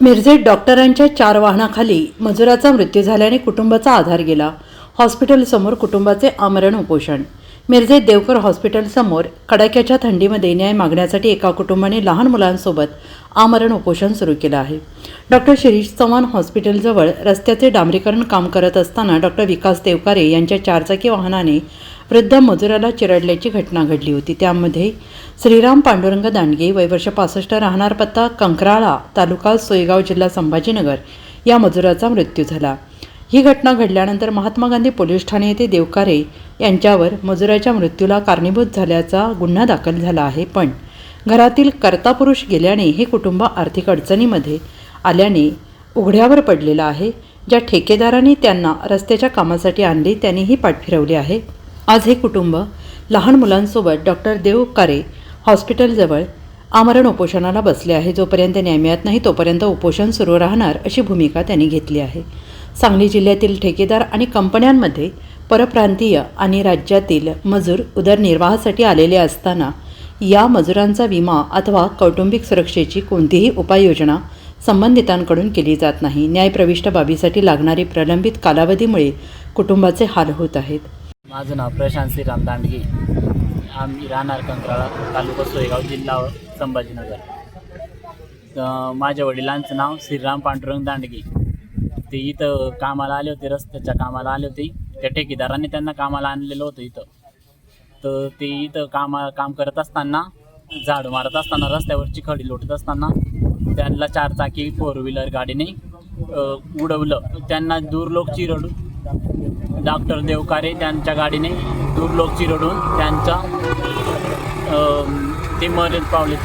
मिरजेत डॉक्टरांच्या 4 वाहनाखाली मजुराचा मृत्यू झाल्याने कुटुंबाचा आधार गेला. हॉस्पिटलसमोर कुटुंबाचे आमरण उपोषण. मिरजेत देवकर हॉस्पिटलसमोर कडाक्याच्या थंडीमध्ये न्याय मागण्यासाठी एका कुटुंबाने लहान मुलांसोबत आमरण उपोषण सुरू केलं आहे. डॉक्टर शिरीष चव्हाण हॉस्पिटलजवळ रस्त्याचे डांबरीकरण काम करत असताना डॉक्टर विकास देवकारे यांच्या 4 चाकी वाहनाने वृद्ध मजुराला चिरडल्याची घटना घडली होती. त्यामध्ये श्रीराम पांडुरंग दांडगे वय वर्ष 65 राहणार पत्ता कंकराळा तालुका सोयगाव जिल्हा संभाजीनगर या मजुराचा मृत्यू झाला. ही घटना घडल्यानंतर महात्मा गांधी पोलीस ठाणे येथे देवकारे यांच्यावर मजुराच्या मृत्यूला कारणीभूत झाल्याचा गुन्हा दाखल झाला आहे. पण घरातील कर्ता पुरुष गेल्याने हे कुटुंब आर्थिक अडचणीमध्ये आल्याने उघड्यावर पडलेलं आहे. ज्या ठेकेदारांनी त्यांना रस्त्याच्या कामासाठी आणले त्यांनी ही पाठ फिरवली आहे. आज हे कुटुंब लहान मुलांसोबत डॉक्टर देवकारे हॉस्पिटलजवळ आमरण उपोषणाला बसले आहे. जोपर्यंत न्याय मिळत नाही तोपर्यंत उपोषण सुरू राहणार अशी भूमिका त्यांनी घेतली आहे. सांगली जिल्ह्यातील ठेकेदार आणि कंपन्यांमध्ये परप्रांतीय आणि राज्यातील मजूर उदरनिर्वाहासाठी आलेले असताना या मजुरांचा विमा अथवा कौटुंबिक सुरक्षेची कोणतीही उपाययोजना संबंधितांकडून केली जात नाही. न्यायप्रविष्ट बाबीसाठी लागणारी प्रलंबित कालावधीमुळे कुटुंबाचे हाल होत आहेत. माझं नाव प्रशांत श्रीराम दांडगे. आम्ही राहणार कंकराळा तालुका सोयगाव जिल्हा संभाजीनगर. माझ्या वडिलांचं नाव श्रीराम पांडुरंग दांडगे. ते इथं कामाला आले होते, रस्त्याच्या कामाला आले होते. त्या ठेकेदारांनी त्यांना कामाला आणलेलं होतं इथं. तर ते इथं काम करत असताना झाड मारत असताना रस्त्यावरची खडी लोटत असताना त्यांना 4 चाकी 4 व्हीलर गाडीने उडवलं. त्यांना दूरलोक चिरडून डॉक्टर देवकारे त्यांच्या गाडीने दूरलोक चिरडून त्यांचा ते मरण पावले.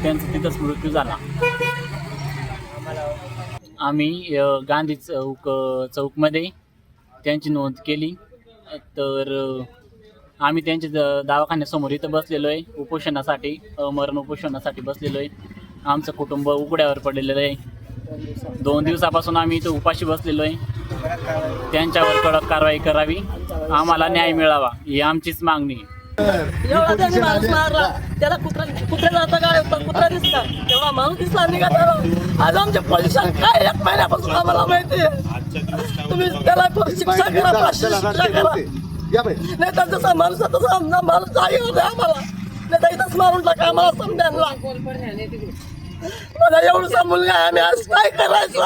त्यांचा तिथंच मृत्यू झाला. आम्ही गांधी चौकमध्ये त्यांची नोंद केली. तर आम्ही त्यांच्या दवाखान्यासमोर इथं बसलेलो आहे उपोषणासाठी, मरण उपोषणासाठी बसलेलो आहे. आमचं कुटुंब उघड्यावर पडलेलं आहे. 2 दिवसापासून आम्ही इथं उपाशी बसलेलो आहे. त्यांच्यावर कडक कारवाई करावी, आम्हाला न्याय मिळावा ही आमचीच मागणी आहे. एवढा त्यांनी माणूस मारला, त्याला कुत्रा जाता काय कुत्रा दिसला, तेवढा माणूस दिसला निघा. आज आमच्या पोलिसांना काय 1 महिन्यापासून आम्हाला माहिती आहे. तुम्ही त्याला शिक्षा करा, 500 शिक्षा करा. नाही तर जसा माणूस तसा माणूस जागी होता आम्हाला. नाही तर इथंच मारून टाका आम्हाला समजायला. मला एवढा मुलगा आहे, आम्ही आज काय करायचं.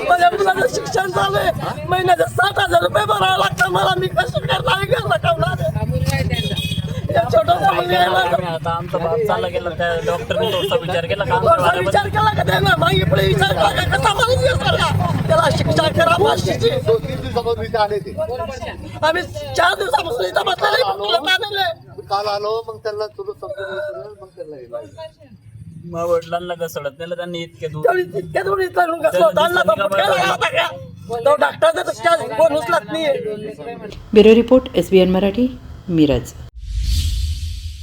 माझ्या मुलाचं शिक्षण चालू आहे, महिन्याचे 60,000 रुपये भरावं लागतं मला. मी कसं करणार छोटासा मुलगा आहे माझा. आता आमचा बाप चालला गेला, त्या डॉक्टरने थोडासा विचार केला का विचार केला का त्यांना मागे पुढे विचार केला का कसा माणूस करता. त्याला शिक्षा करा 500ची. आम्ही 4 दिवसापासून इथं बसलेले काल आलो, मग त्यांना तुला समजून मग त्यांना मग वडिलांना घसडत नेलं त्यांनी. इतके दूर डॉक्टर कोण उचलत नाही. Bureau report SBN Marathi, Miraj.